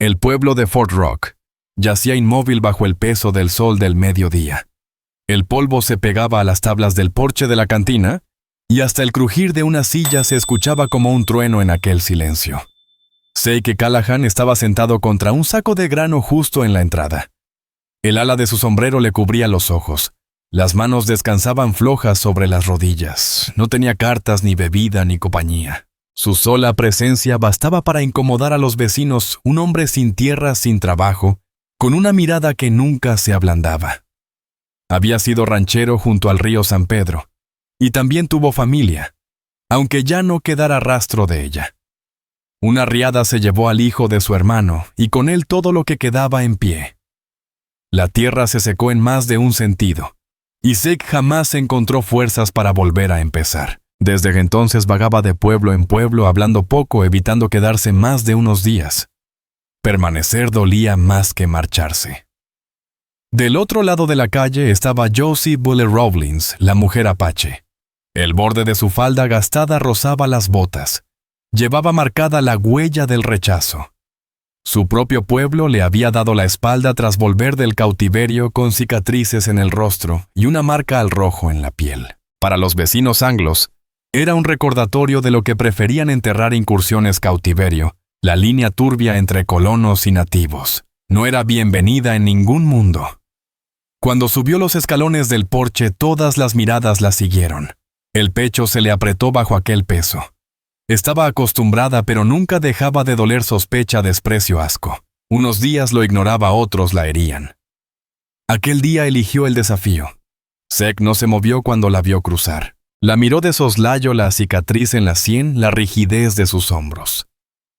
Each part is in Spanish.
El pueblo de Fort Rock yacía inmóvil bajo el peso del sol del mediodía. El polvo se pegaba a las tablas del porche de la cantina y hasta el crujir de una silla se escuchaba como un trueno en aquel silencio. Zeke Callahan estaba sentado contra un saco de grano justo en la entrada. El ala de su sombrero le cubría los ojos. Las manos descansaban flojas sobre las rodillas. No tenía cartas, ni bebida, ni compañía. Su sola presencia bastaba para incomodar a los vecinos, un hombre sin tierra, sin trabajo, con una mirada que nunca se ablandaba. Había sido ranchero junto al río San Pedro, y también tuvo familia, aunque ya no quedara rastro de ella. Una riada se llevó al hijo de su hermano, y con él todo lo que quedaba en pie. La tierra se secó en más de un sentido, y Zeke jamás encontró fuerzas para volver a empezar. Desde entonces vagaba de pueblo en pueblo hablando poco, evitando quedarse más de unos días. Permanecer dolía más que marcharse. Del otro lado de la calle estaba Josie Buller Rawlins, la mujer apache. El borde de su falda gastada rozaba las botas. Llevaba marcada la huella del rechazo. Su propio pueblo le había dado la espalda tras volver del cautiverio con cicatrices en el rostro y una marca al rojo en la piel. Para los vecinos anglos, era un recordatorio de lo que preferían enterrar incursiones cautiverio, la línea turbia entre colonos y nativos. No era bienvenida en ningún mundo. Cuando subió los escalones del porche, todas las miradas la siguieron. El pecho se le apretó bajo aquel peso. Estaba acostumbrada, pero nunca dejaba de doler sospecha, desprecio, asco. Unos días lo ignoraba, otros la herían. Aquel día eligió el desafío. Zeke no se movió cuando la vio cruzar. La miró de soslayo, la cicatriz en la sien, la rigidez de sus hombros.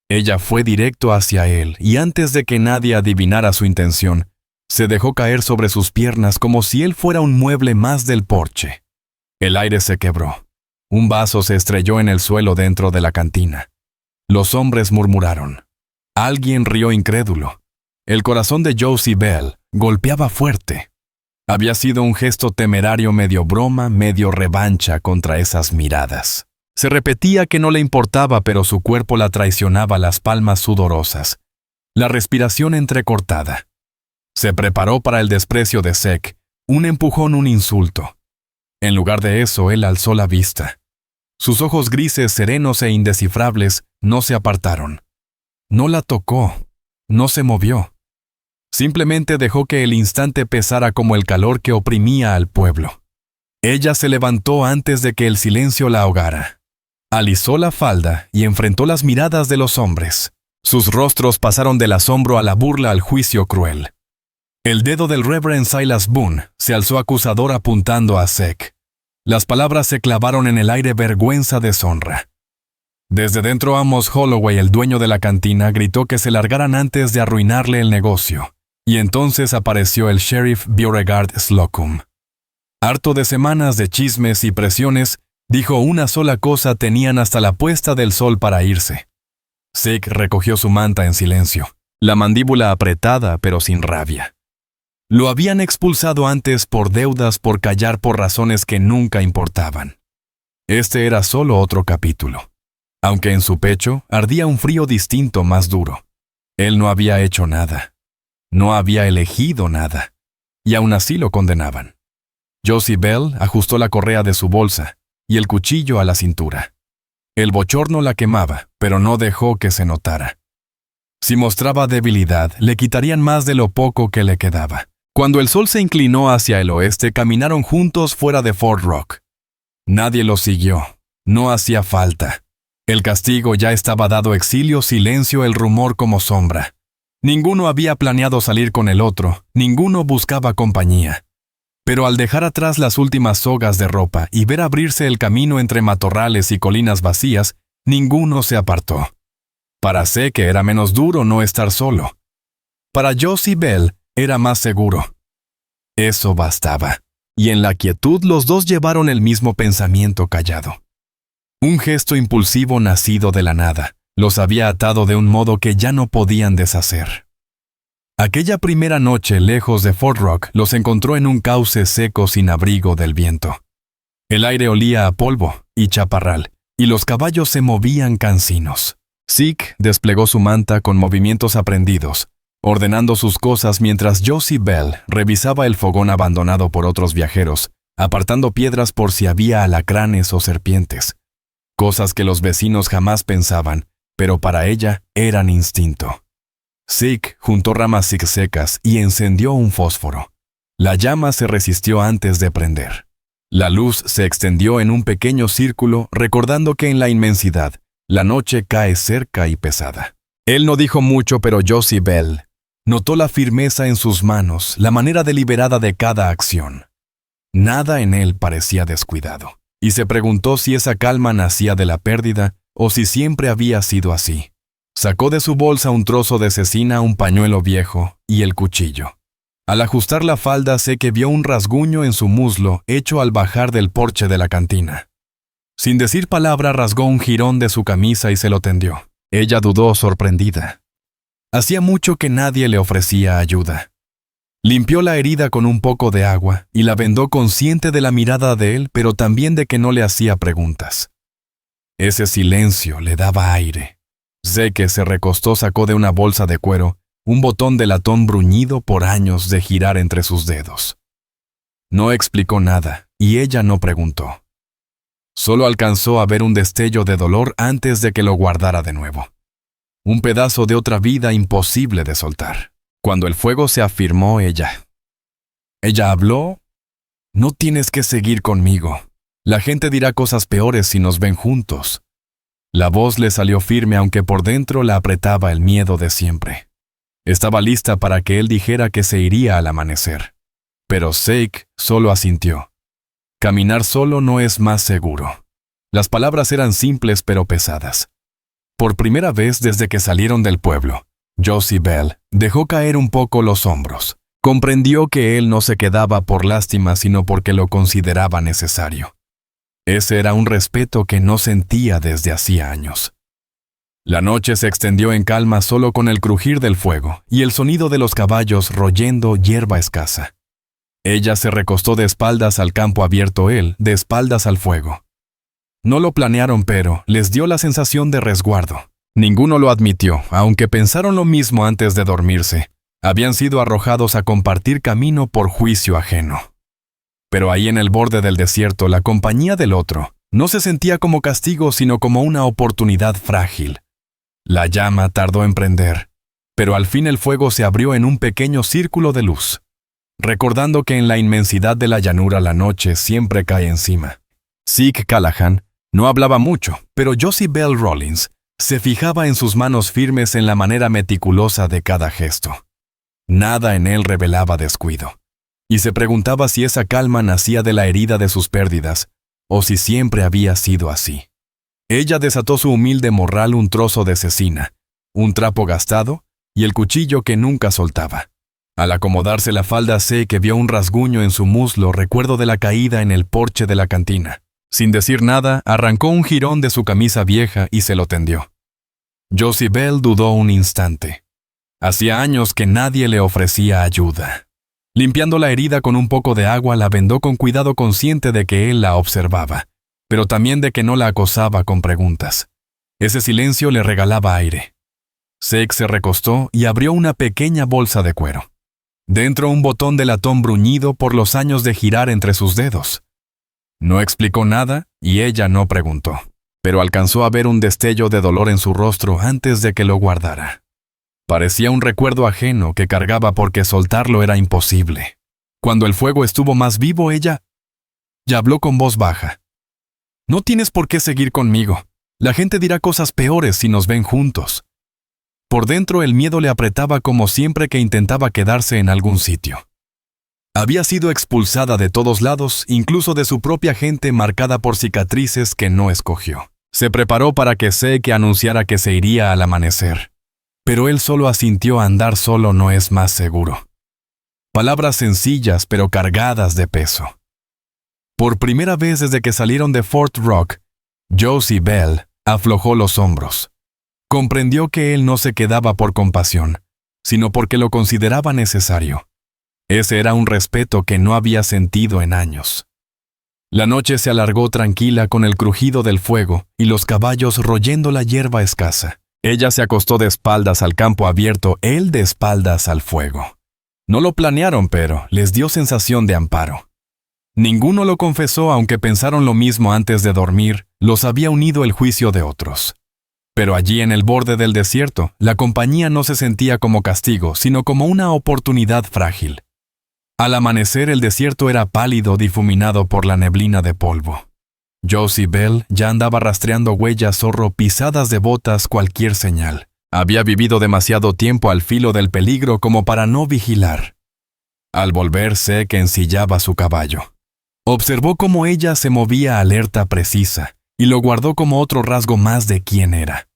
Ella fue directo hacia él, y antes de que nadie adivinara su intención, se dejó caer sobre sus piernas como si él fuera un mueble más del porche. El aire se quebró. Un vaso se estrelló en el suelo dentro de la cantina. Los hombres murmuraron. Alguien rió incrédulo. El corazón de Josie Bell golpeaba fuerte. Había sido un gesto temerario, medio broma, medio revancha contra esas miradas. Se repetía que no le importaba, pero su cuerpo la traicionaba, las palmas sudorosas, la respiración entrecortada. Se preparó para el desprecio de Zeke, un empujón, un insulto. En lugar de eso, él alzó la vista. Sus ojos grises, serenos e indescifrables, no se apartaron. No la tocó, no se movió. Simplemente dejó que el instante pesara como el calor que oprimía al pueblo. Ella se levantó antes de que el silencio la ahogara. Alisó la falda y enfrentó las miradas de los hombres. Sus rostros pasaron del asombro a la burla, al juicio cruel. El dedo del Reverend Silas Boone se alzó acusador apuntando a Zeke. Las palabras se clavaron en el aire, vergüenza, deshonra. Desde dentro, Amos Holloway, el dueño de la cantina, gritó que se largaran antes de arruinarle el negocio. Y entonces apareció el sheriff Beauregard Slocum. Harto de semanas de chismes y presiones, dijo una sola cosa: tenían hasta la puesta del sol para irse. Zeke recogió su manta en silencio, la mandíbula apretada pero sin rabia. Lo habían expulsado antes por deudas, por callar, por razones que nunca importaban. Este era solo otro capítulo. Aunque en su pecho ardía un frío distinto, más duro. Él no había hecho nada. No había elegido nada, y aún así lo condenaban. Josie Bell ajustó la correa de su bolsa y el cuchillo a la cintura. El bochorno la quemaba, pero no dejó que se notara. Si mostraba debilidad, le quitarían más de lo poco que le quedaba. Cuando el sol se inclinó hacia el oeste, caminaron juntos fuera de Fort Rock. Nadie los siguió. No hacía falta. El castigo ya estaba dado: exilio, silencio, el rumor como sombra. Ninguno había planeado salir con el otro, ninguno buscaba compañía. Pero al dejar atrás las últimas sogas de ropa y ver abrirse el camino entre matorrales y colinas vacías, ninguno se apartó. Para Zeke era menos duro no estar solo. Para Josie Bell era más seguro. Eso bastaba. Y en la quietud los dos llevaron el mismo pensamiento callado. Un gesto impulsivo nacido de la nada los había atado de un modo que ya no podían deshacer. Aquella primera noche, lejos de Fort Rock, los encontró en un cauce seco sin abrigo del viento. El aire olía a polvo y chaparral, y los caballos se movían cansinos. Zeke desplegó su manta con movimientos aprendidos, ordenando sus cosas mientras Josie Bell revisaba el fogón abandonado por otros viajeros, apartando piedras por si había alacranes o serpientes. Cosas que los vecinos jamás pensaban, pero para ella eran instinto. Zeke juntó ramas secas y encendió un fósforo. La llama se resistió antes de prender. La luz se extendió en un pequeño círculo, recordando que en la inmensidad, la noche cae cerca y pesada. Él no dijo mucho, pero Josie Bell notó la firmeza en sus manos, la manera deliberada de cada acción. Nada en él parecía descuidado, y se preguntó si esa calma nacía de la pérdida o si siempre había sido así. Sacó de su bolsa un trozo de cecina, un pañuelo viejo y el cuchillo. Al ajustar la falda, sé que vio un rasguño en su muslo hecho al bajar del porche de la cantina. Sin decir palabra, rasgó un jirón de su camisa y se lo tendió. Ella dudó, sorprendida. Hacía mucho que nadie le ofrecía ayuda. Limpió la herida con un poco de agua y la vendó, consciente de la mirada de él, pero también de que no le hacía preguntas. Ese silencio le daba aire. Zeke se recostó, sacó de una bolsa de cuero un botón de latón bruñido por años de girar entre sus dedos. No explicó nada y ella no preguntó. Solo alcanzó a ver un destello de dolor antes de que lo guardara de nuevo. Un pedazo de otra vida imposible de soltar. Cuando el fuego se afirmó, ella habló. No tienes que seguir conmigo. La gente dirá cosas peores si nos ven juntos. La voz le salió firme, aunque por dentro la apretaba el miedo de siempre. Estaba lista para que él dijera que se iría al amanecer. Pero Zeke solo asintió. Caminar solo no es más seguro. Las palabras eran simples pero pesadas. Por primera vez desde que salieron del pueblo, Josie Bell dejó caer un poco los hombros. Comprendió que él no se quedaba por lástima, sino porque lo consideraba necesario. Ese era un respeto que no sentía desde hacía años. La noche se extendió en calma, solo con el crujir del fuego y el sonido de los caballos royendo hierba escasa. Ella se recostó de espaldas al campo abierto, él de espaldas al fuego. No lo planearon, pero les dio la sensación de resguardo. Ninguno lo admitió, aunque pensaron lo mismo antes de dormirse. Habían sido arrojados a compartir camino por juicio ajeno. Pero ahí en el borde del desierto, la compañía del otro no se sentía como castigo, sino como una oportunidad frágil. La llama tardó en prender, pero al fin el fuego se abrió en un pequeño círculo de luz, recordando que en la inmensidad de la llanura la noche siempre cae encima. Zeke Callahan no hablaba mucho, pero Josie Bell Rollins se fijaba en sus manos firmes, en la manera meticulosa de cada gesto. Nada en él revelaba descuido, y se preguntaba si esa calma nacía de la herida de sus pérdidas, o si siempre había sido así. Ella desató su humilde morral, un trozo de cecina, un trapo gastado y el cuchillo que nunca soltaba. Al acomodarse la falda, sé que vio un rasguño en su muslo, recuerdo de la caída en el porche de la cantina. Sin decir nada, arrancó un jirón de su camisa vieja y se lo tendió. Josie Bell dudó un instante. Hacía años que nadie le ofrecía ayuda. Limpiando la herida con un poco de agua, la vendó con cuidado, consciente de que él la observaba, pero también de que no la acosaba con preguntas. Ese silencio le regalaba aire. Zeke se recostó y abrió una pequeña bolsa de cuero. Dentro un botón de latón bruñido por los años de girar entre sus dedos. No explicó nada y ella no preguntó, pero alcanzó a ver un destello de dolor en su rostro antes de que lo guardara. Parecía un recuerdo ajeno que cargaba porque soltarlo era imposible. Cuando el fuego estuvo más vivo, ella habló con voz baja. No tienes por qué seguir conmigo. La gente dirá cosas peores si nos ven juntos. Por dentro el miedo le apretaba, como siempre que intentaba quedarse en algún sitio. Había sido expulsada de todos lados, incluso de su propia gente, marcada por cicatrices que no escogió. Se preparó para que Zeke anunciara que se iría al amanecer. Pero él solo asintió. Andar solo no es más seguro. Palabras sencillas pero cargadas de peso. Por primera vez desde que salieron de Fort Rock, Josie Bell aflojó los hombros. Comprendió que él no se quedaba por compasión, sino porque lo consideraba necesario. Ese era un respeto que no había sentido en años. La noche se alargó tranquila, con el crujido del fuego y los caballos royendo la hierba escasa. Ella se acostó de espaldas al campo abierto, él de espaldas al fuego. No lo planearon, pero les dio sensación de amparo. Ninguno lo confesó, aunque pensaron lo mismo antes de dormir, los había unido el juicio de otros. Pero allí en el borde del desierto, la compañía no se sentía como castigo, sino como una oportunidad frágil. Al amanecer el desierto era pálido, difuminado por la neblina de polvo. Josie Bell ya andaba rastreando huellas zorro, pisadas de botas, cualquier señal. Había vivido demasiado tiempo al filo del peligro como para no vigilar. Al volver, Zeke ensillaba su caballo. Observó cómo ella se movía alerta, precisa, y lo guardó como otro rasgo más de quién era.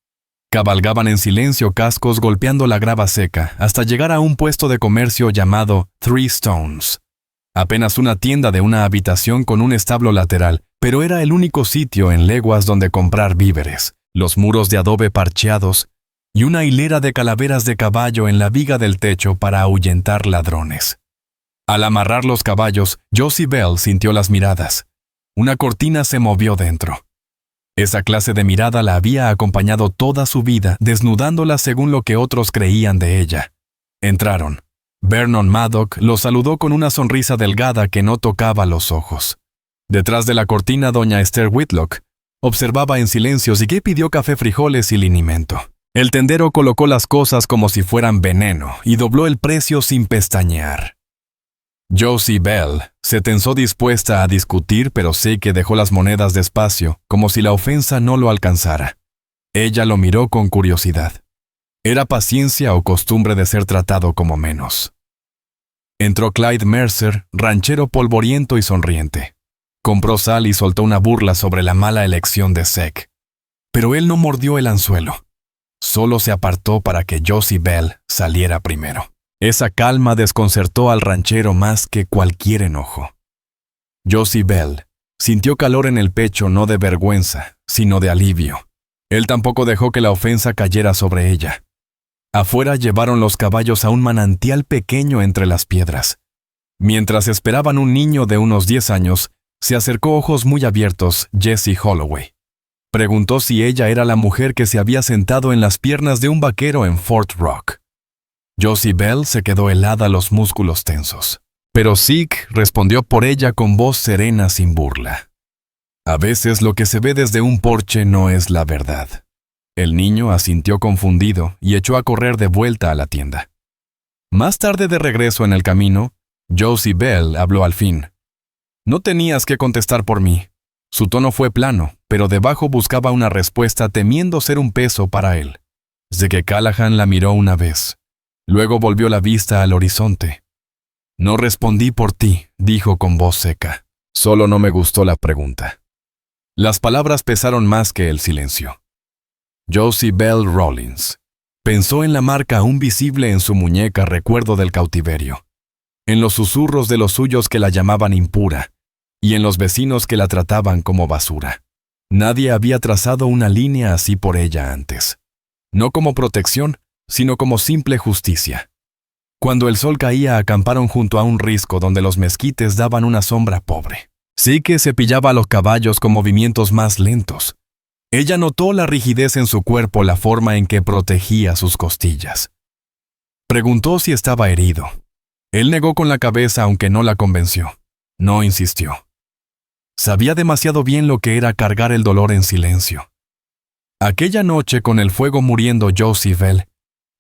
Cabalgaban en silencio, cascos golpeando la grava seca, hasta llegar a un puesto de comercio llamado Three Stones. Apenas una tienda de una habitación con un establo lateral, pero era el único sitio en leguas donde comprar víveres, los muros de adobe parcheados y una hilera de calaveras de caballo en la viga del techo para ahuyentar ladrones. Al amarrar los caballos, Josie Bell sintió las miradas. Una cortina se movió dentro. Esa clase de mirada la había acompañado toda su vida, desnudándola según lo que otros creían de ella. Entraron. Vernon Maddock los saludó con una sonrisa delgada que no tocaba los ojos. Detrás de la cortina, doña Esther Whitlock observaba en silencio y que pidió café, frijoles y linimento. El tendero colocó las cosas como si fueran veneno y dobló el precio sin pestañear. Josie Bell se tensó dispuesta a discutir, pero Zeke dejó las monedas despacio, como si la ofensa no lo alcanzara. Ella lo miró con curiosidad. ¿Era paciencia o costumbre de ser tratado como menos? Entró Clyde Mercer, ranchero polvoriento y sonriente. Compró sal y soltó una burla sobre la mala elección de Zeke. Pero él no mordió el anzuelo. Solo se apartó para que Josie Bell saliera primero. Esa calma desconcertó al ranchero más que cualquier enojo. Josie Bell sintió calor en el pecho, no de vergüenza, sino de alivio. Él tampoco dejó que la ofensa cayera sobre ella. Afuera llevaron los caballos a un manantial pequeño entre las piedras. Mientras esperaban un niño de unos 10 años, se acercó ojos muy abiertos Jessie Holloway. Preguntó si ella era la mujer que se había sentado en las piernas de un vaquero en Fort Rock. Josie Bell se quedó helada, los músculos tensos. Pero Zeke respondió por ella con voz serena, sin burla. A veces lo que se ve desde un porche no es la verdad. El niño asintió confundido y echó a correr de vuelta a la tienda. Más tarde, de regreso en el camino, Josie Bell habló al fin. No tenías que contestar por mí. Su tono fue plano, pero debajo buscaba una respuesta, temiendo ser un peso para él. Zeke Callahan la miró una vez. Luego volvió la vista al horizonte. No respondí por ti, dijo con voz seca. Solo no me gustó la pregunta. Las palabras pesaron más que el silencio. Josie Bell Rollins. Pensó en la marca aún visible en su muñeca, recuerdo del cautiverio. En los susurros de los suyos que la llamaban impura, y en los vecinos que la trataban como basura. Nadie había trazado una línea así por ella antes. No como protección, sino como simple justicia. Cuando el sol caía, acamparon junto a un risco donde los mezquites daban una sombra pobre. Sí que cepillaba a los caballos con movimientos más lentos. Ella notó la rigidez en su cuerpo, la forma en que protegía sus costillas. Preguntó si estaba herido. Él negó con la cabeza, aunque no la convenció. No insistió. Sabía demasiado bien lo que era cargar el dolor en silencio. Aquella noche, con el fuego muriendo, Josie Bell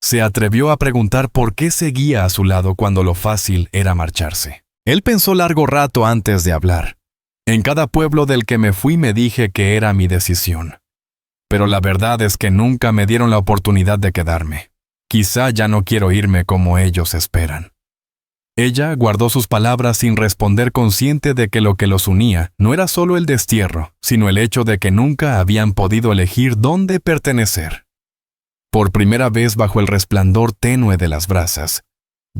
se atrevió a preguntar por qué seguía a su lado cuando lo fácil era marcharse. Él pensó largo rato antes de hablar. En cada pueblo del que me fui me dije que era mi decisión. Pero la verdad es que nunca me dieron la oportunidad de quedarme. Quizá ya no quiero irme como ellos esperan. Ella guardó sus palabras sin responder, consciente de que lo que los unía no era solo el destierro, sino el hecho de que nunca habían podido elegir dónde pertenecer. Por primera vez, bajo el resplandor tenue de las brasas,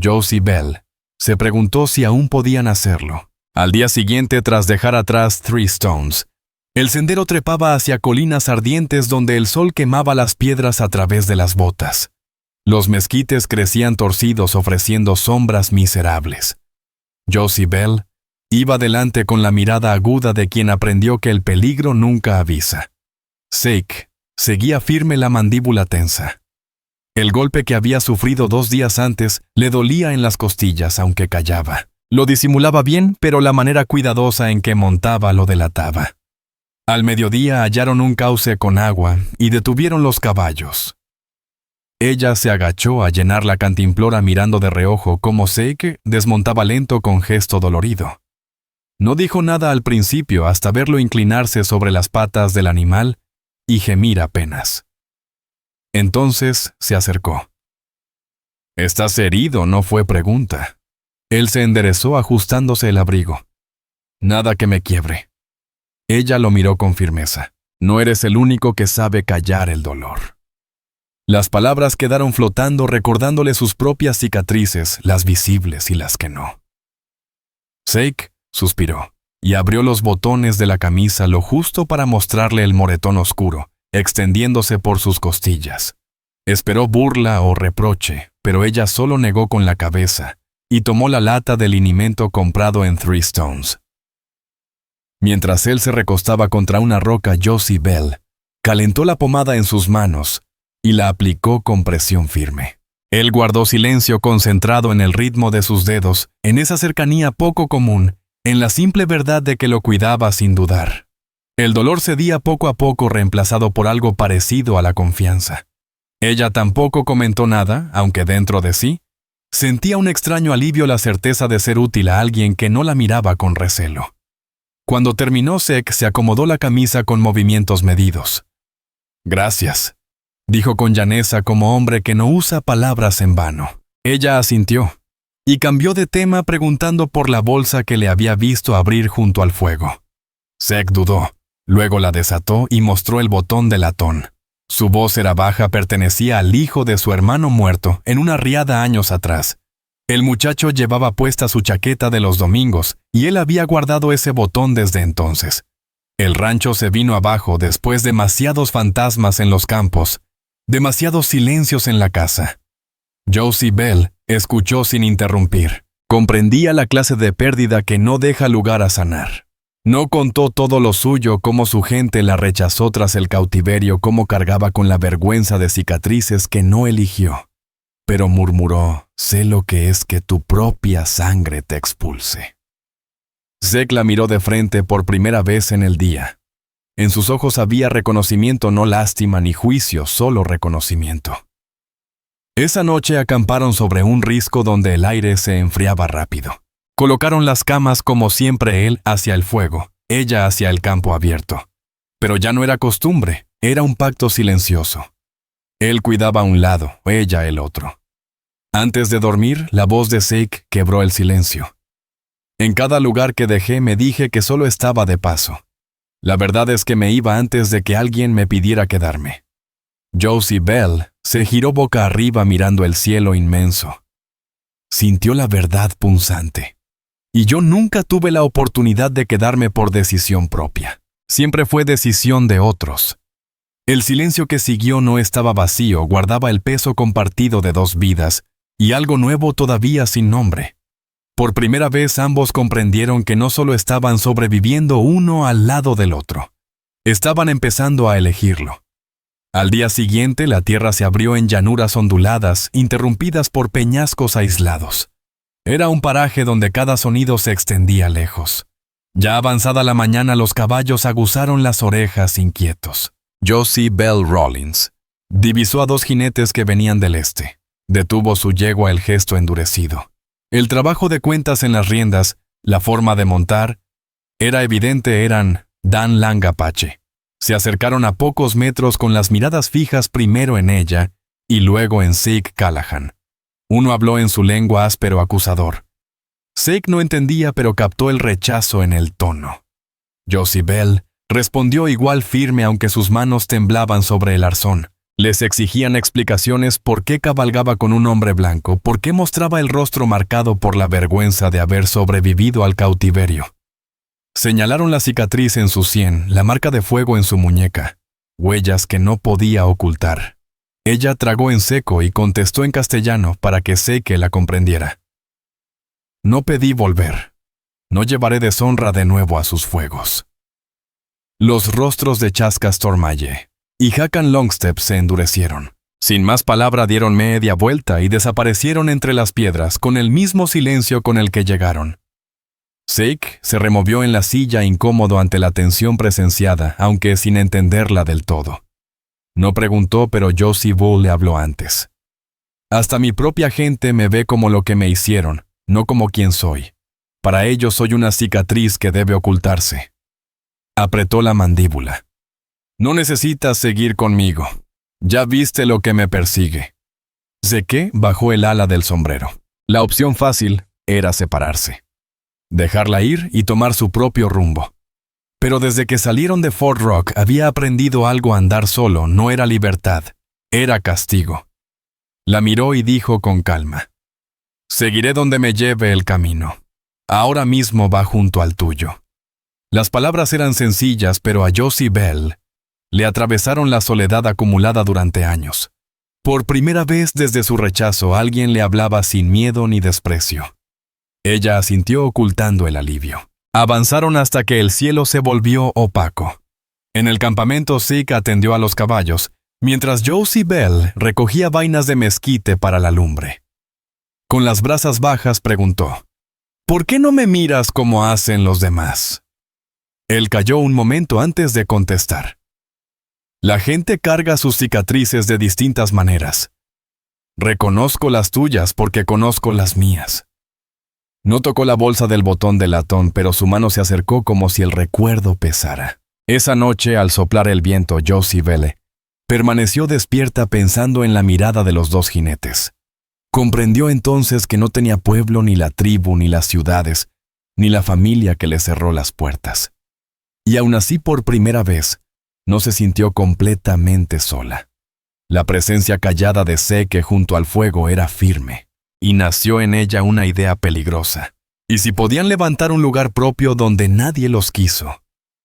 Josie Bell se preguntó si aún podían hacerlo. Al día siguiente, tras dejar atrás Three Stones, el sendero trepaba hacia colinas ardientes donde el sol quemaba las piedras a través de las botas. Los mezquites crecían torcidos, ofreciendo sombras miserables. Josie Bell iba delante con la mirada aguda de quien aprendió que el peligro nunca avisa. Zeke seguía firme, la mandíbula tensa. El golpe que había sufrido 2 días antes le dolía en las costillas, aunque callaba. Lo disimulaba bien, pero la manera cuidadosa en que montaba lo delataba. Al mediodía hallaron un cauce con agua y detuvieron los caballos. Ella se agachó a llenar la cantimplora mirando de reojo cómo Zeke desmontaba lento con gesto dolorido. No dijo nada al principio hasta verlo inclinarse sobre las patas del animal y gemir apenas. Entonces se acercó. «¿Estás herido?», no fue pregunta. Él se enderezó ajustándose el abrigo. «Nada que me quiebre». Ella lo miró con firmeza. «No eres el único que sabe callar el dolor». Las palabras quedaron flotando recordándole sus propias cicatrices, las visibles y las que no. Zeke suspiró y abrió los botones de la camisa lo justo para mostrarle el moretón oscuro, extendiéndose por sus costillas. Esperó burla o reproche, pero ella solo negó con la cabeza y tomó la lata de linimento comprado en Three Stones. Mientras él se recostaba contra una roca, Josie Bell calentó la pomada en sus manos y la aplicó con presión firme. Él guardó silencio, concentrado en el ritmo de sus dedos, en esa cercanía poco común, en la simple verdad de que lo cuidaba sin dudar. El dolor cedía poco a poco, reemplazado por algo parecido a la confianza. Ella tampoco comentó nada, aunque dentro de sí sentía un extraño alivio, la certeza de ser útil a alguien que no la miraba con recelo. Cuando terminó, Zeke se acomodó la camisa con movimientos medidos. «Gracias», dijo con llaneza, como hombre que no usa palabras en vano. Ella asintió y cambió de tema preguntando por la bolsa que le había visto abrir junto al fuego. Zeke dudó, luego la desató y mostró el botón de latón. Su voz era baja, pertenecía al hijo de su hermano muerto en una riada años atrás. El muchacho llevaba puesta su chaqueta de los domingos y él había guardado ese botón desde entonces. El rancho se vino abajo después de demasiados fantasmas en los campos, demasiados silencios en la casa. Josie Bell escuchó sin interrumpir. Comprendía la clase de pérdida que no deja lugar a sanar. No contó todo lo suyo, cómo su gente la rechazó tras el cautiverio, cómo cargaba con la vergüenza de cicatrices que no eligió. Pero murmuró: «Sé lo que es que tu propia sangre te expulse». Zeke la miró de frente por primera vez en el día. En sus ojos había reconocimiento, no lástima ni juicio, solo reconocimiento. Esa noche acamparon sobre un risco donde el aire se enfriaba rápido. Colocaron las camas como siempre, él hacia el fuego, ella hacia el campo abierto. Pero ya no era costumbre, era un pacto silencioso. Él cuidaba un lado, ella el otro. Antes de dormir, la voz de Zeke quebró el silencio. «En cada lugar que dejé me dije que solo estaba de paso. La verdad es que me iba antes de que alguien me pidiera quedarme». Josie Bell se giró boca arriba mirando el cielo inmenso. Sintió la verdad punzante. «Y yo nunca tuve la oportunidad de quedarme por decisión propia. Siempre fue decisión de otros». El silencio que siguió no estaba vacío, guardaba el peso compartido de 2 vidas y algo nuevo todavía sin nombre. Por primera vez ambos comprendieron que no solo estaban sobreviviendo uno al lado del otro, estaban empezando a elegirlo. Al día siguiente, la tierra se abrió en llanuras onduladas, interrumpidas por peñascos aislados. Era un paraje donde cada sonido se extendía lejos. Ya avanzada la mañana, los caballos aguzaron las orejas inquietos. Josie Bell Rollins divisó a 2 jinetes que venían del este. Detuvo su yegua, el gesto endurecido. El trabajo de cuentas en las riendas, la forma de montar, era evidente, eran Dan Lang Apache. Se acercaron a pocos metros con las miradas fijas primero en ella y luego en Zeke Callahan. Uno habló en su lengua áspero acusador. Zeke no entendía, pero captó el rechazo en el tono. Josie Bell respondió igual firme, aunque sus manos temblaban sobre el arzón. Les exigían explicaciones por qué cabalgaba con un hombre blanco, por qué mostraba el rostro marcado por la vergüenza de haber sobrevivido al cautiverio. Señalaron la cicatriz en su sien, la marca de fuego en su muñeca, huellas que no podía ocultar. Ella tragó en seco y contestó en castellano para que Zeke la comprendiera. «No pedí volver. No llevaré deshonra de nuevo a sus fuegos». Los rostros de Chaska Stormaye y Hakan Longstep se endurecieron. Sin más palabra dieron media vuelta y desaparecieron entre las piedras con el mismo silencio con el que llegaron. Zeke se removió en la silla incómodo ante la tensión presenciada, aunque sin entenderla del todo. No preguntó, pero Josie Bull le habló antes. Hasta mi propia gente me ve como lo que me hicieron, no como quien soy. Para ellos soy una cicatriz que debe ocultarse. Apretó la mandíbula. No necesitas seguir conmigo. Ya viste lo que me persigue. Zeke bajó el ala del sombrero. La opción fácil era separarse. Dejarla ir y tomar su propio rumbo. Pero desde que salieron de Fort Rock había aprendido algo: a andar solo no era libertad, era castigo. La miró y dijo con calma: seguiré donde me lleve el camino. Ahora mismo va junto al tuyo. Las palabras eran sencillas, pero a Josie Bell le atravesaron la soledad acumulada durante años. Por primera vez desde su rechazo, alguien le hablaba sin miedo ni desprecio. Ella asintió ocultando el alivio. Avanzaron hasta que el cielo se volvió opaco. En el campamento, Zeke atendió a los caballos, mientras Josie Bell recogía vainas de mezquite para la lumbre. Con las brasas bajas preguntó: ¿por qué no me miras como hacen los demás? Él calló un momento antes de contestar. La gente carga sus cicatrices de distintas maneras. Reconozco las tuyas porque conozco las mías. No tocó la bolsa del botón de latón, pero su mano se acercó como si el recuerdo pesara. Esa noche, al soplar el viento, Josie Bell permaneció despierta pensando en la mirada de los dos jinetes. Comprendió entonces que no tenía pueblo, ni la tribu, ni las ciudades, ni la familia que le cerró las puertas. Y aún así, por primera vez, no se sintió completamente sola. La presencia callada de Zeke junto al fuego era firme. Y nació en ella una idea peligrosa. ¿Y si podían levantar un lugar propio donde nadie los quiso?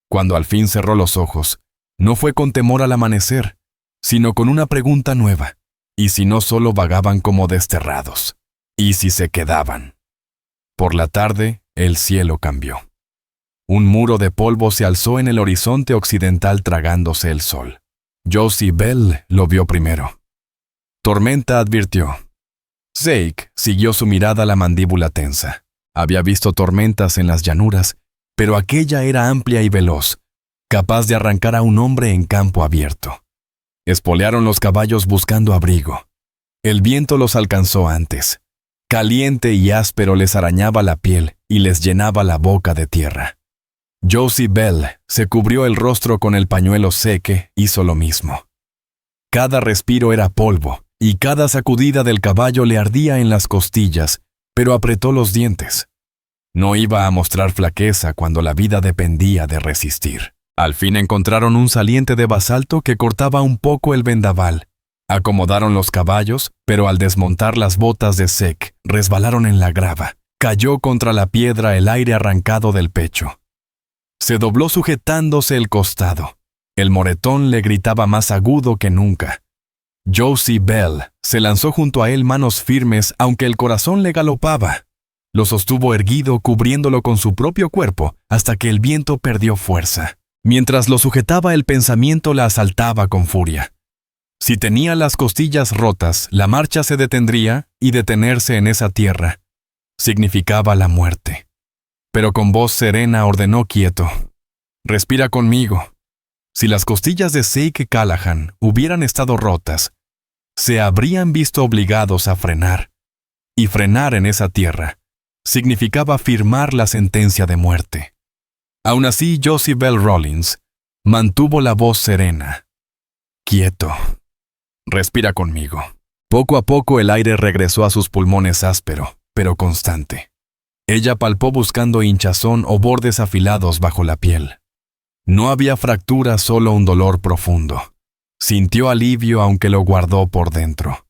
Cuando al fin cerró los ojos, no fue con temor al amanecer, sino con una pregunta nueva. ¿Y si no solo vagaban como desterrados? ¿Y si se quedaban? Por la tarde, el cielo cambió. Un muro de polvo se alzó en el horizonte occidental tragándose el sol. Josie Bell lo vio primero. Tormenta, advirtió. Zeke siguió su mirada, la mandíbula tensa. Había visto tormentas en las llanuras, pero aquella era amplia y veloz, capaz de arrancar a un hombre en campo abierto. Espolearon los caballos buscando abrigo. El viento los alcanzó antes. Caliente y áspero les arañaba la piel y les llenaba la boca de tierra. Josie Bell se cubrió el rostro con el pañuelo. Zeke hizo lo mismo. Cada respiro era polvo, y cada sacudida del caballo le ardía en las costillas, pero apretó los dientes. No iba a mostrar flaqueza cuando la vida dependía de resistir. Al fin encontraron un saliente de basalto que cortaba un poco el vendaval. Acomodaron los caballos, pero al desmontar las botas de Zeke, resbalaron en la grava. Cayó contra la piedra el aire arrancado del pecho. Se dobló sujetándose el costado. El moretón le gritaba más agudo que nunca. Josie Bell se lanzó junto a él, manos firmes, aunque el corazón le galopaba. Lo sostuvo erguido, cubriéndolo con su propio cuerpo, hasta que el viento perdió fuerza. Mientras lo sujetaba, el pensamiento la asaltaba con furia. Si tenía las costillas rotas, la marcha se detendría, y detenerse en esa tierra significaba la muerte. Pero con voz serena ordenó: quieto. Respira conmigo. Si las costillas de Zeke Callahan hubieran estado rotas, se habrían visto obligados a frenar. Y frenar en esa tierra significaba firmar la sentencia de muerte. Aún así, Josie Bell Rollins mantuvo la voz serena. Quieto. Respira conmigo. Poco a poco el aire regresó a sus pulmones, áspero, pero constante. Ella palpó buscando hinchazón o bordes afilados bajo la piel. No había fractura, solo un dolor profundo. Sintió alivio, aunque lo guardó por dentro.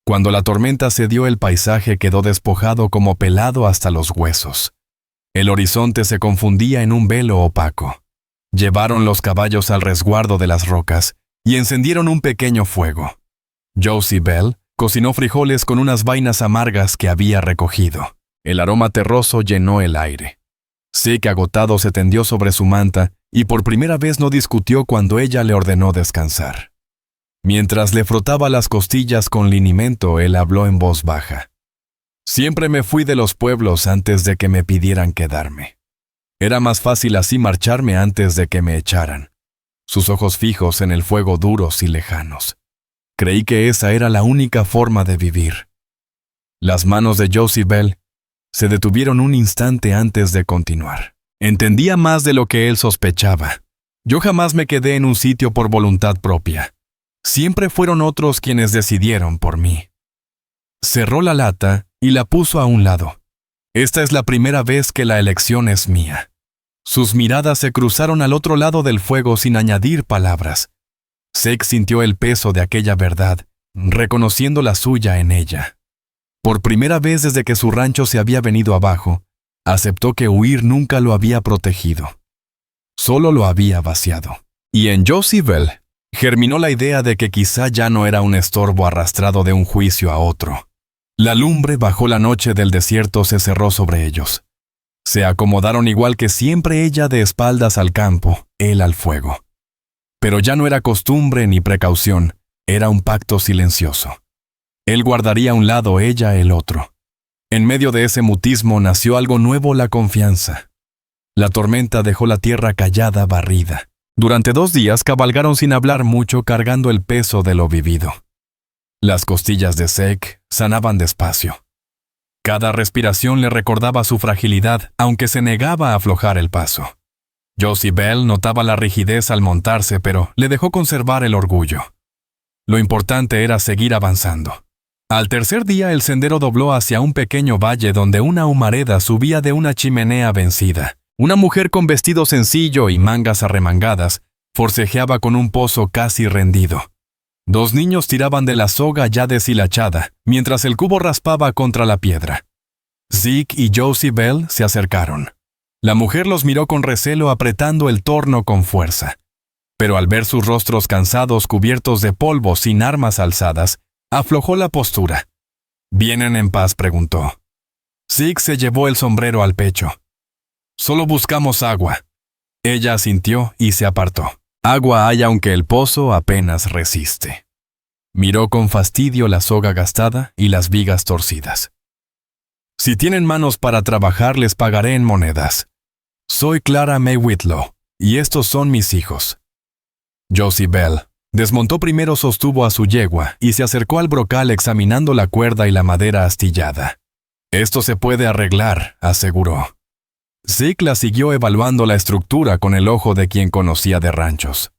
Cuando la tormenta cedió, el paisaje quedó despojado, como pelado hasta los huesos. El horizonte se confundía en un velo opaco. Llevaron los caballos al resguardo de las rocas y encendieron un pequeño fuego. Josie Bell cocinó frijoles con unas vainas amargas que había recogido. El aroma terroso llenó el aire. Zeke, agotado, se tendió sobre su manta y por primera vez no discutió cuando ella le ordenó descansar. Mientras le frotaba las costillas con linimento, él habló en voz baja. Siempre me fui de los pueblos antes de que me pidieran quedarme. Era más fácil así marcharme antes de que me echaran. Sus ojos fijos en el fuego duros y lejanos. Creí que esa era la única forma de vivir. Las manos de Josie Bell se detuvieron un instante antes de continuar. Entendía más de lo que él sospechaba. Yo jamás me quedé en un sitio por voluntad propia. Siempre fueron otros quienes decidieron por mí. Cerró la lata y la puso a un lado. Esta es la primera vez que la elección es mía. Sus miradas se cruzaron al otro lado del fuego sin añadir palabras. Zeke sintió el peso de aquella verdad, reconociendo la suya en ella. Por primera vez desde que su rancho se había venido abajo, aceptó que huir nunca lo había protegido. Solo lo había vaciado. Y en Josie Bell germinó la idea de que quizá ya no era un estorbo arrastrado de un juicio a otro. La lumbre bajo la noche del desierto se cerró sobre ellos. Se acomodaron igual que siempre, ella de espaldas al campo, él al fuego. Pero ya no era costumbre ni precaución, era un pacto silencioso. Él guardaría un lado, ella el otro. En medio de ese mutismo nació algo nuevo, la confianza. La tormenta dejó la tierra callada, barrida. Durante 2 días cabalgaron sin hablar mucho, cargando el peso de lo vivido. Las costillas de Zeke sanaban despacio. Cada respiración le recordaba su fragilidad, aunque se negaba a aflojar el paso. Josie Bell notaba la rigidez al montarse, pero le dejó conservar el orgullo. Lo importante era seguir avanzando. Al tercer día el sendero dobló hacia un pequeño valle donde una humareda subía de una chimenea vencida. Una mujer con vestido sencillo y mangas arremangadas forcejeaba con un pozo casi rendido. 2 niños tiraban de la soga ya deshilachada, mientras el cubo raspaba contra la piedra. Zeke y Josie Bell se acercaron. La mujer los miró con recelo, apretando el torno con fuerza. Pero al ver sus rostros cansados, cubiertos de polvo, sin armas alzadas, aflojó la postura. ¿Vienen en paz?, preguntó. Zeke se llevó el sombrero al pecho. Solo buscamos agua. Ella asintió y se apartó. Agua hay aunque el pozo apenas resiste. Miró con fastidio la soga gastada y las vigas torcidas. Si tienen manos para trabajar, les pagaré en monedas. Soy Clara May Whitlow, y estos son mis hijos. Josie Bell desmontó primero, sostuvo a su yegua y se acercó al brocal examinando la cuerda y la madera astillada. Esto se puede arreglar, aseguró. Zeke la siguió evaluando la estructura con el ojo de quien conocía de ranchos.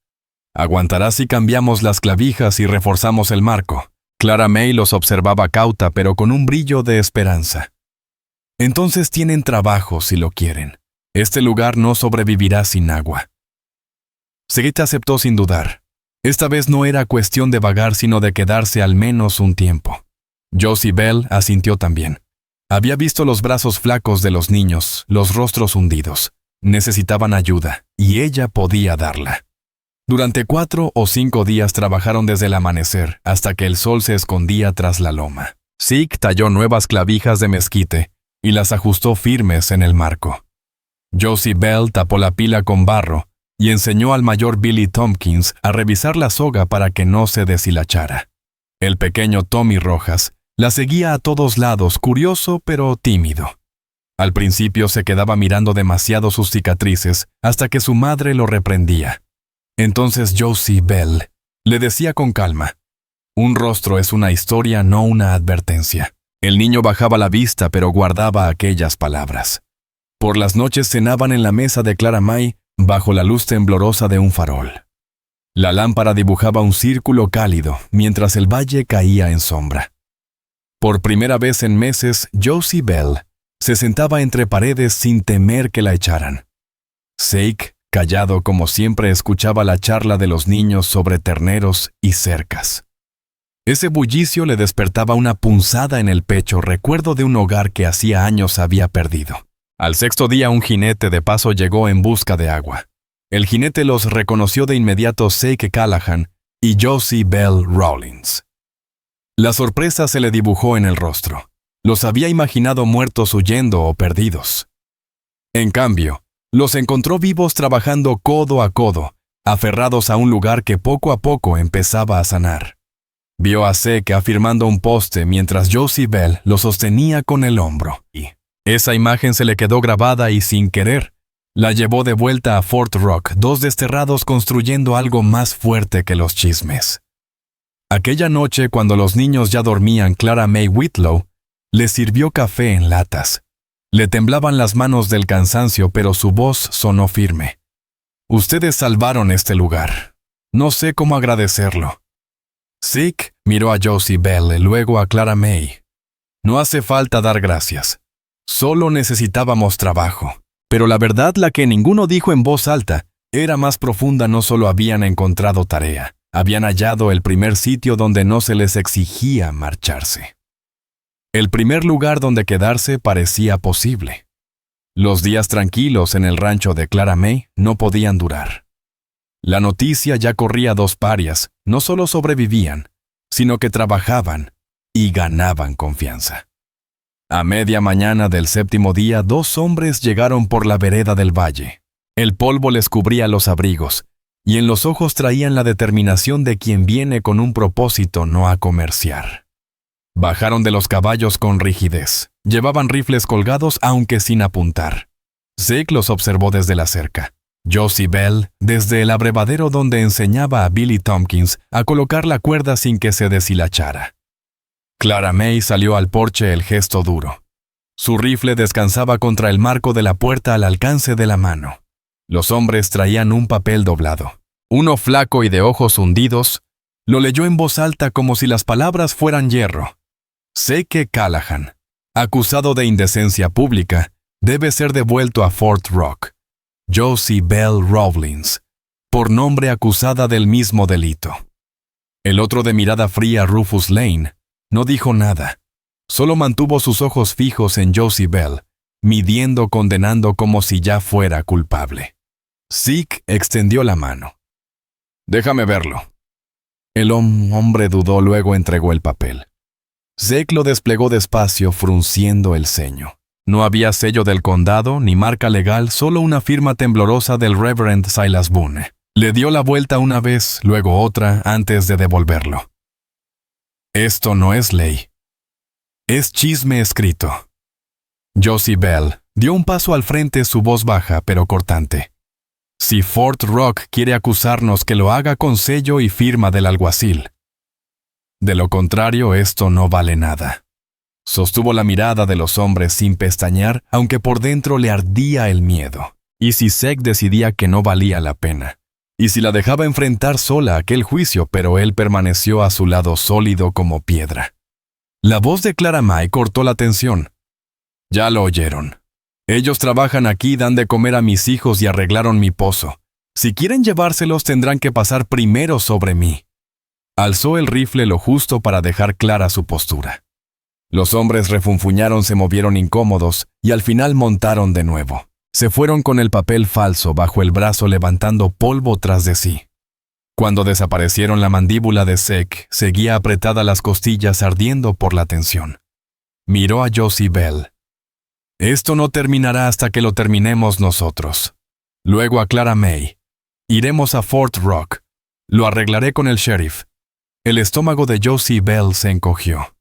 Aguantará si cambiamos las clavijas y reforzamos el marco. Clara May los observaba cauta, pero con un brillo de esperanza. Entonces tienen trabajo si lo quieren. Este lugar no sobrevivirá sin agua. Zeke aceptó sin dudar. Esta vez no era cuestión de vagar, sino de quedarse al menos un tiempo. Josie Bell asintió también. Había visto los brazos flacos de los niños, los rostros hundidos. Necesitaban ayuda, y ella podía darla. Durante 4 o 5 días trabajaron desde el amanecer hasta que el sol se escondía tras la loma. Zeke talló nuevas clavijas de mezquite y las ajustó firmes en el marco. Josie Bell tapó la pila con barro y enseñó al mayor Billy Tompkins a revisar la soga para que no se deshilachara. El pequeño Tommy Rojas la seguía a todos lados, curioso pero tímido. Al principio se quedaba mirando demasiado sus cicatrices hasta que su madre lo reprendía. Entonces Josie Bell le decía con calma: un rostro es una historia, no una advertencia. El niño bajaba la vista, pero guardaba aquellas palabras. Por las noches cenaban en la mesa de Clara May bajo la luz temblorosa de un farol. La lámpara dibujaba un círculo cálido mientras el valle caía en sombra. Por primera vez en meses, Josie Bell se sentaba entre paredes sin temer que la echaran. Zeke, callado como siempre, escuchaba la charla de los niños sobre terneros y cercas. Ese bullicio le despertaba una punzada en el pecho, recuerdo de un hogar que hacía años había perdido. Al 6º día un jinete de paso llegó en busca de agua. El jinete los reconoció de inmediato: Zeke Callahan y Josie Bell Rawlins. La sorpresa se le dibujó en el rostro. Los había imaginado muertos huyendo o perdidos. En cambio, los encontró vivos, trabajando codo a codo, aferrados a un lugar que poco a poco empezaba a sanar. Vio a Zeke afirmando un poste mientras Josie Bell lo sostenía con el hombro. Y esa imagen se le quedó grabada y sin querer, la llevó de vuelta a Fort Rock, dos desterrados construyendo algo más fuerte que los chismes. Aquella noche, cuando los niños ya dormían, Clara May Whitlow les sirvió café en latas. Le temblaban las manos del cansancio, pero su voz sonó firme. «Ustedes salvaron este lugar. No sé cómo agradecerlo». Zeke miró a Josie Bell y luego a Clara May. «No hace falta dar gracias. Solo necesitábamos trabajo». Pero la verdad, la que ninguno dijo en voz alta, era más profunda. No solo habían encontrado tarea, habían hallado el primer sitio donde no se les exigía marcharse. El primer lugar donde quedarse parecía posible. Los días tranquilos en el rancho de Clara May no podían durar. La noticia ya corría dos parias, no solo sobrevivían, sino que trabajaban y ganaban confianza. A media mañana del séptimo día, dos hombres llegaron por la vereda del valle. El polvo les cubría los abrigos, y en los ojos traían la determinación de quien viene con un propósito, no a comerciar. Bajaron de los caballos con rigidez. Llevaban rifles colgados, aunque sin apuntar. Zeke los observó desde la cerca. Josie Bell, desde el abrevadero donde enseñaba a Billy Tompkins a colocar la cuerda sin que se deshilachara. Clara May salió al porche, el gesto duro. Su rifle descansaba contra el marco de la puerta al alcance de la mano. Los hombres traían un papel doblado. Uno, flaco y de ojos hundidos, lo leyó en voz alta como si las palabras fueran hierro. Zeke Callahan, acusado de indecencia pública, debe ser devuelto a Fort Rock. Josie Bell Rawlins, por nombre acusada del mismo delito. El otro, de mirada fría, Rufus Lane, no dijo nada. Solo mantuvo sus ojos fijos en Josie Bell, midiendo, condenando como si ya fuera culpable. Zeke extendió la mano. «Déjame verlo». El hombre dudó, luego entregó el papel. Zeke lo desplegó despacio, frunciendo el ceño. No había sello del condado ni marca legal, solo una firma temblorosa del Reverend Silas Boone. Le dio la vuelta una vez, luego otra, antes de devolverlo. «Esto no es ley. Es chisme escrito». Josie Bell dio un paso al frente, su voz baja pero cortante. «Si Fort Rock quiere acusarnos, que lo haga con sello y firma del alguacil. De lo contrario, esto no vale nada». Sostuvo la mirada de los hombres sin pestañear, aunque por dentro le ardía el miedo. ¿Y si Zeke decidía que no valía la pena? ¿Y si la dejaba enfrentar sola aquel juicio? Pero él permaneció a su lado, sólido como piedra. La voz de Clara May cortó la tensión. «Ya lo oyeron. Ellos trabajan aquí, dan de comer a mis hijos y arreglaron mi pozo. Si quieren llevárselos, tendrán que pasar primero sobre mí». Alzó el rifle lo justo para dejar clara su postura. Los hombres refunfuñaron, se movieron incómodos y al final montaron de nuevo. Se fueron con el papel falso bajo el brazo, levantando polvo tras de sí. Cuando desaparecieron, la mandíbula de Zeke seguía apretada, las costillas ardiendo por la tensión. Miró a Josie Bell. «Esto no terminará hasta que lo terminemos nosotros». Luego a Clara May. «Iremos a Fort Rock. Lo arreglaré con el sheriff». El estómago de Josie Bell se encogió.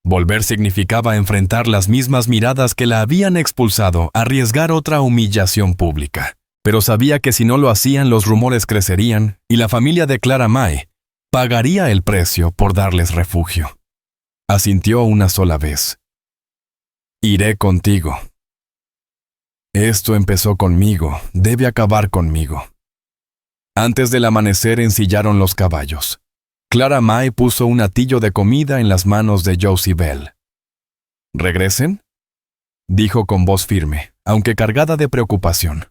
Volver significaba enfrentar las mismas miradas que la habían expulsado, arriesgar otra humillación pública. Pero sabía que si no lo hacían, los rumores crecerían y la familia de Clara May pagaría el precio por darles refugio. Asintió una sola vez. «Iré contigo. Esto empezó conmigo, debe acabar conmigo». Antes del amanecer ensillaron los caballos. Clara May puso un atillo de comida en las manos de Josie Bell. «¿Regresen?», dijo con voz firme, aunque cargada de preocupación.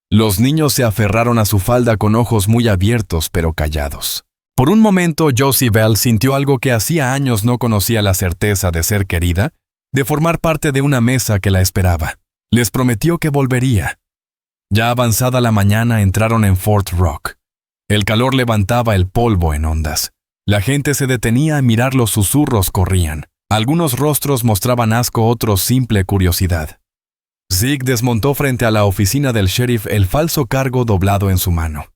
Los niños se aferraron a su falda con ojos muy abiertos pero callados. Por un momento, Josie Bell sintió algo que hacía años no conocía: la certeza de ser querida, de formar parte de una mesa que la esperaba. Les prometió que volvería. Ya avanzada la mañana, entraron en Fort Rock. El calor levantaba el polvo en ondas. La gente se detenía a mirar, los susurros corrían. Algunos rostros mostraban asco, otros simple curiosidad. Zeke desmontó frente a la oficina del sheriff, el falso cargo doblado en su mano.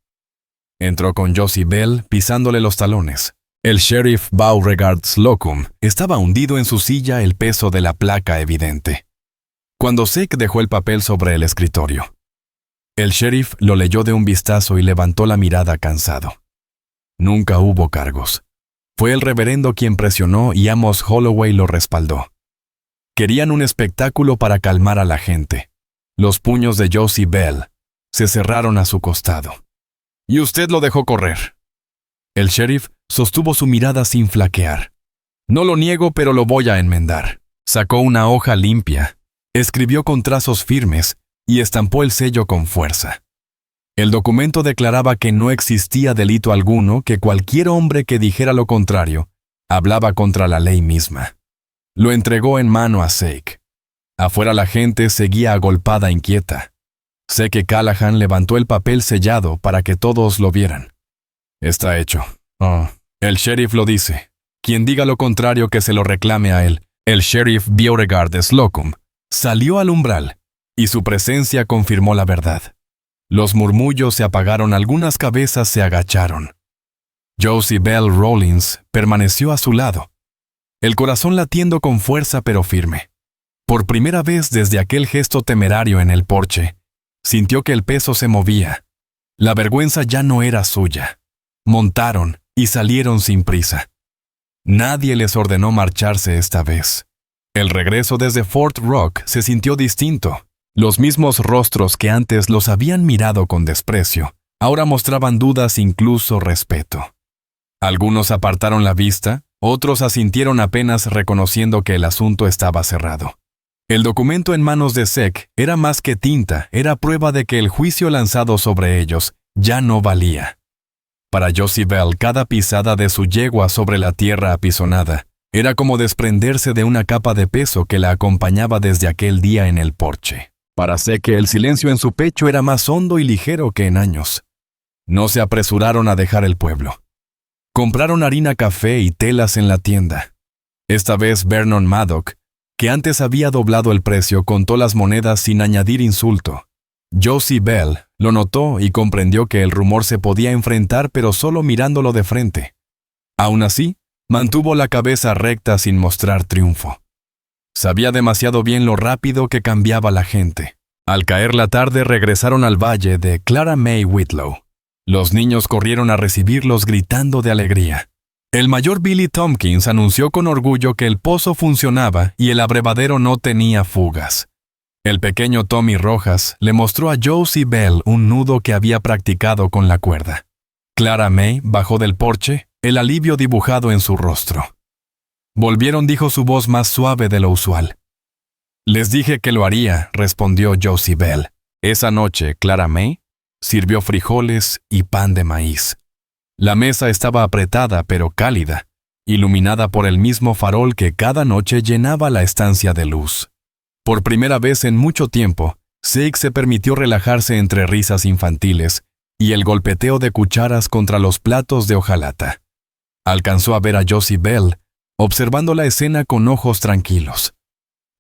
Entró con Josie Bell pisándole los talones. El sheriff Beauregard Slocum estaba hundido en su silla, el peso de la placa evidente. Cuando Zeke dejó el papel sobre el escritorio, el sheriff lo leyó de un vistazo y levantó la mirada cansado. Nunca hubo cargos. Fue el reverendo quien presionó y Amos Holloway lo respaldó. Querían un espectáculo para calmar a la gente. Los puños de Josie Bell se cerraron a su costado. «Y usted lo dejó correr». El sheriff sostuvo su mirada sin flaquear. «No lo niego, pero lo voy a enmendar». Sacó una hoja limpia, escribió con trazos firmes y estampó el sello con fuerza. El documento declaraba que no existía delito alguno, que cualquier hombre que dijera lo contrario hablaba contra la ley misma. Lo entregó en mano a Zeke. Afuera la gente seguía agolpada inquieta. Sé que Callahan levantó el papel sellado para que todos lo vieran. «Está hecho». «Oh, el sheriff lo dice. Quien diga lo contrario que se lo reclame a él». El sheriff Beauregard Slocum salió al umbral y su presencia confirmó la verdad. Los murmullos se apagaron, algunas cabezas se agacharon. Josie Bell Rawlins permaneció a su lado, el corazón latiendo con fuerza pero firme. Por primera vez desde aquel gesto temerario en el porche, sintió que el peso se movía. La vergüenza ya no era suya. Montaron y salieron sin prisa. Nadie les ordenó marcharse esta vez. El regreso desde Fort Rock se sintió distinto. Los mismos rostros que antes los habían mirado con desprecio, ahora mostraban dudas, incluso respeto. Algunos apartaron la vista, otros asintieron apenas reconociendo que el asunto estaba cerrado. El documento en manos de Zeke era más que tinta, era prueba de que el juicio lanzado sobre ellos ya no valía. Para Josie Bell, cada pisada de su yegua sobre la tierra apisonada era como desprenderse de una capa de peso que la acompañaba desde aquel día en el porche. Para Zeke, el silencio en su pecho era más hondo y ligero que en años. No se apresuraron a dejar el pueblo. Compraron harina, café y telas en la tienda. Esta vez Vernon Maddock, que antes había doblado el precio, contó las monedas sin añadir insulto. Josie Bell lo notó y comprendió que el rumor se podía enfrentar, pero solo mirándolo de frente. Aún así, mantuvo la cabeza recta sin mostrar triunfo. Sabía demasiado bien lo rápido que cambiaba la gente. Al caer la tarde regresaron al valle de Clara May Whitlow. Los niños corrieron a recibirlos gritando de alegría. El mayor Billy Tompkins anunció con orgullo que el pozo funcionaba y el abrevadero no tenía fugas. El pequeño Tommy Rojas le mostró a Josie Bell un nudo que había practicado con la cuerda. Clara May bajó del porche, el alivio dibujado en su rostro. «Volvieron», dijo su voz más suave de lo usual. «Les dije que lo haría», respondió Josie Bell. Esa noche, Clara May sirvió frijoles y pan de maíz. La mesa estaba apretada pero cálida, iluminada por el mismo farol que cada noche llenaba la estancia de luz. Por primera vez en mucho tiempo, Zeke se permitió relajarse entre risas infantiles y el golpeteo de cucharas contra los platos de hojalata. Alcanzó a ver a Josie Bell observando la escena con ojos tranquilos.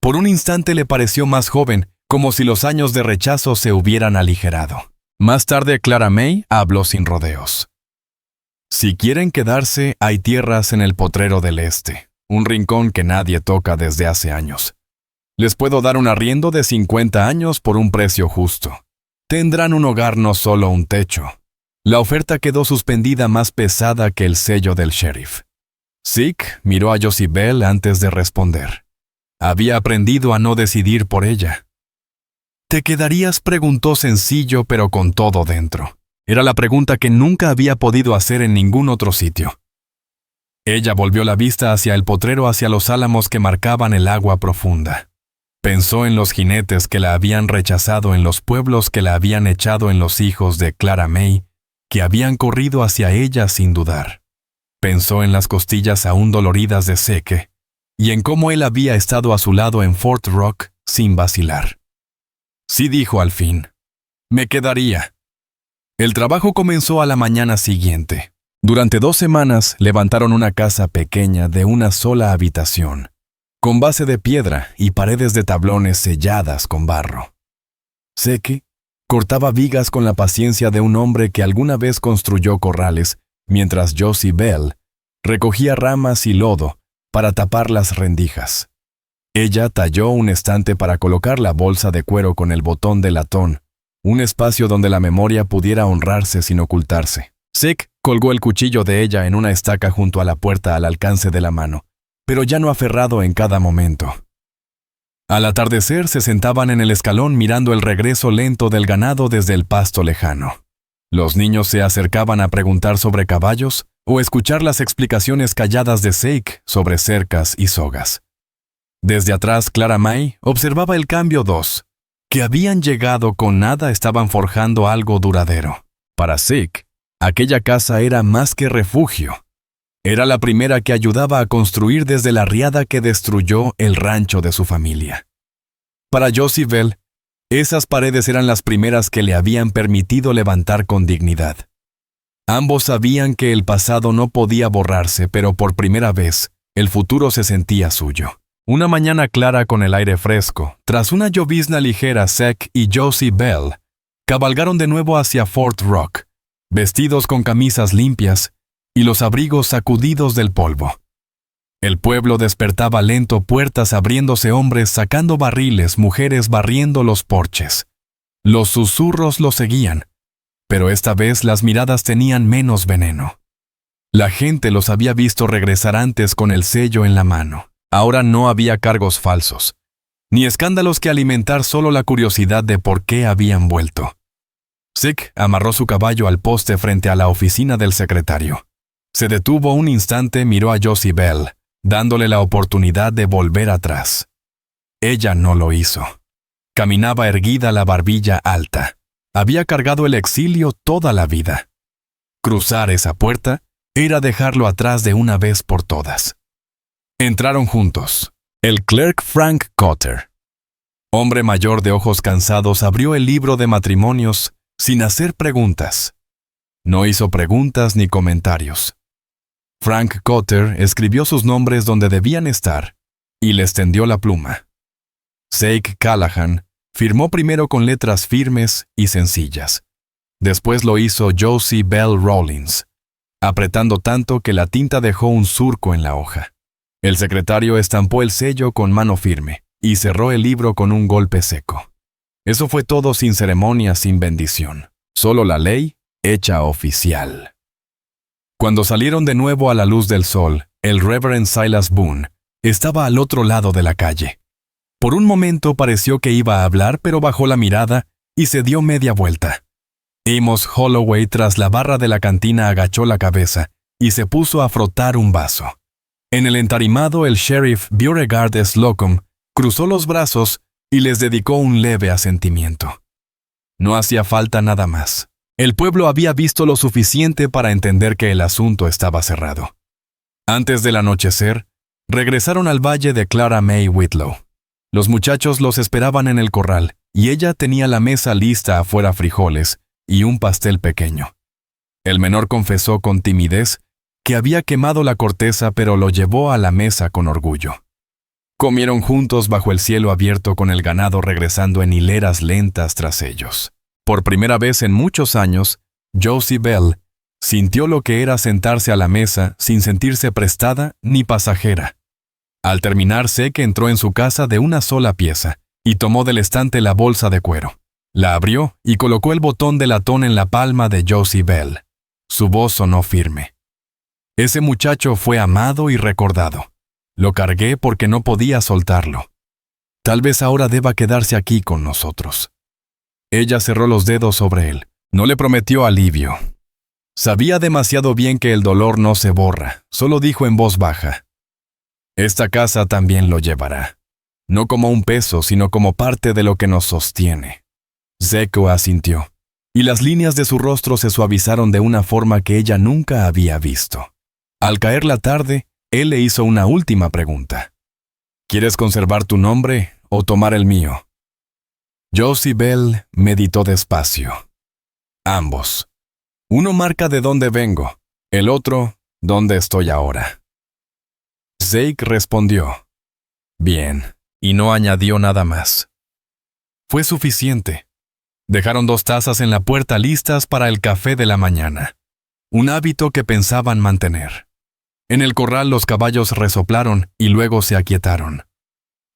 Por un instante le pareció más joven, como si los años de rechazo se hubieran aligerado. Más tarde Clara May habló sin rodeos. «Si quieren quedarse, hay tierras en el Potrero del Este, un rincón que nadie toca desde hace años. Les puedo dar un arriendo de 50 años por un precio justo. Tendrán un hogar, no solo un techo». La oferta quedó suspendida, más pesada que el sello del sheriff. Zeke miró a Josie Bell antes de responder. Había aprendido a no decidir por ella. «¿Te quedarías?», preguntó sencillo pero con todo dentro. Era la pregunta que nunca había podido hacer en ningún otro sitio. Ella volvió la vista hacia el potrero, hacia los álamos que marcaban el agua profunda. Pensó en los jinetes que la habían rechazado, en los pueblos que la habían echado, en los hijos de Clara May, que habían corrido hacia ella sin dudar. Pensó en las costillas aún doloridas de Zeke, y en cómo él había estado a su lado en Fort Rock sin vacilar. «Sí», dijo al fin. «Me quedaría». El trabajo comenzó a la mañana siguiente. Durante 2 semanas levantaron una casa pequeña de una sola habitación, con base de piedra y paredes de tablones selladas con barro. Zeke cortaba vigas con la paciencia de un hombre que alguna vez construyó corrales, mientras Josie Bell recogía ramas y lodo para tapar las rendijas. Ella talló un estante para colocar la bolsa de cuero con el botón de latón, un espacio donde la memoria pudiera honrarse sin ocultarse. Zeke colgó el cuchillo de ella en una estaca junto a la puerta al alcance de la mano, pero ya no aferrado en cada momento. Al atardecer se sentaban en el escalón mirando el regreso lento del ganado desde el pasto lejano. Los niños se acercaban a preguntar sobre caballos o escuchar las explicaciones calladas de Zeke sobre cercas y sogas. Desde atrás, Clara May observaba el cambio 2, que habían llegado con nada estaban forjando algo duradero. Para Zeke, aquella casa era más que refugio. Era la primera que ayudaba a construir desde la riada que destruyó el rancho de su familia. Para Josie Bell, esas paredes eran las primeras que le habían permitido levantar con dignidad. Ambos sabían que el pasado no podía borrarse, pero por primera vez, el futuro se sentía suyo. Una mañana clara con el aire fresco, tras una llovizna ligera, Zeke y Josie Bell cabalgaron de nuevo hacia Fort Rock, vestidos con camisas limpias y los abrigos sacudidos del polvo. El pueblo despertaba lento, puertas abriéndose, hombres sacando barriles, mujeres barriendo los porches. Los susurros los seguían, pero esta vez las miradas tenían menos veneno. La gente los había visto regresar antes con el sello en la mano. Ahora no había cargos falsos, ni escándalos que alimentar, solo la curiosidad de por qué habían vuelto. Zeke amarró su caballo al poste frente a la oficina del secretario. Se detuvo un instante, miró a Josie Bell, dándole la oportunidad de volver atrás. Ella no lo hizo. Caminaba erguida, la barbilla alta. Había cargado el exilio toda la vida. Cruzar esa puerta era dejarlo atrás de una vez por todas. Entraron juntos. El clerk Frank Cotter, hombre mayor de ojos cansados, abrió el libro de matrimonios sin hacer preguntas. No hizo preguntas ni comentarios. Frank Cotter escribió sus nombres donde debían estar y les tendió la pluma. Zeke Callahan firmó primero con letras firmes y sencillas. Después lo hizo Josie Bell Rawlins, apretando tanto que la tinta dejó un surco en la hoja. El secretario estampó el sello con mano firme y cerró el libro con un golpe seco. Eso fue todo, sin ceremonia, sin bendición. Solo la ley hecha oficial. Cuando salieron de nuevo a la luz del sol, el Reverend Silas Boone estaba al otro lado de la calle. Por un momento pareció que iba a hablar, pero bajó la mirada y se dio media vuelta. Amos Holloway, tras la barra de la cantina, agachó la cabeza y se puso a frotar un vaso. En el entarimado, el sheriff Beauregard Slocum cruzó los brazos y les dedicó un leve asentimiento. No hacía falta nada más. El pueblo había visto lo suficiente para entender que el asunto estaba cerrado. Antes del anochecer, regresaron al valle de Clara May Whitlow. Los muchachos los esperaban en el corral, y ella tenía la mesa lista afuera, frijoles y un pastel pequeño. El menor confesó con timidez que había quemado la corteza, pero lo llevó a la mesa con orgullo. Comieron juntos bajo el cielo abierto, con el ganado regresando en hileras lentas tras ellos. Por primera vez en muchos años, Josie Bell sintió lo que era sentarse a la mesa sin sentirse prestada ni pasajera. Al terminar, Zeke entró en su casa de una sola pieza y tomó del estante la bolsa de cuero. La abrió y colocó el botón de latón en la palma de Josie Bell. Su voz sonó firme. Ese muchacho fue amado y recordado. Lo cargué porque no podía soltarlo. Tal vez ahora deba quedarse aquí con nosotros. Ella cerró los dedos sobre él. No le prometió alivio. Sabía demasiado bien que el dolor no se borra. Solo dijo en voz baja: esta casa también lo llevará. No como un peso, sino como parte de lo que nos sostiene. Zeke asintió, y las líneas de su rostro se suavizaron de una forma que ella nunca había visto. Al caer la tarde, él le hizo una última pregunta. ¿Quieres conservar tu nombre o tomar el mío? Josie Bell meditó despacio. Ambos. Uno marca de dónde vengo, el otro, dónde estoy ahora. Zeke respondió: bien, y no añadió nada más. Fue suficiente. Dejaron 2 tazas en la puerta listas para el café de la mañana, un hábito que pensaban mantener. En el corral los caballos resoplaron y luego se aquietaron.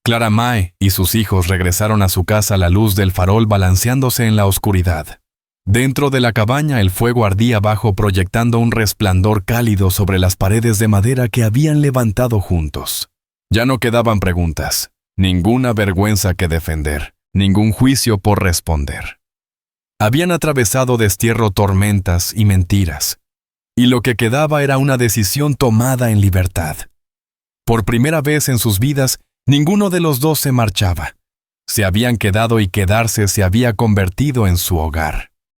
Clara Mae y sus hijos regresaron a su casa a la luz del farol balanceándose en la oscuridad. Dentro de la cabaña el fuego ardía abajo proyectando un resplandor cálido sobre las paredes de madera que habían levantado juntos. Ya no quedaban preguntas, ninguna vergüenza que defender, ningún juicio por responder. Habían atravesado destierro, tormentas y mentiras, y lo que quedaba era una decisión tomada en libertad. Por primera vez en sus vidas, ninguno de los dos se marchaba. Se habían quedado y quedarse se había convertido en su hogar.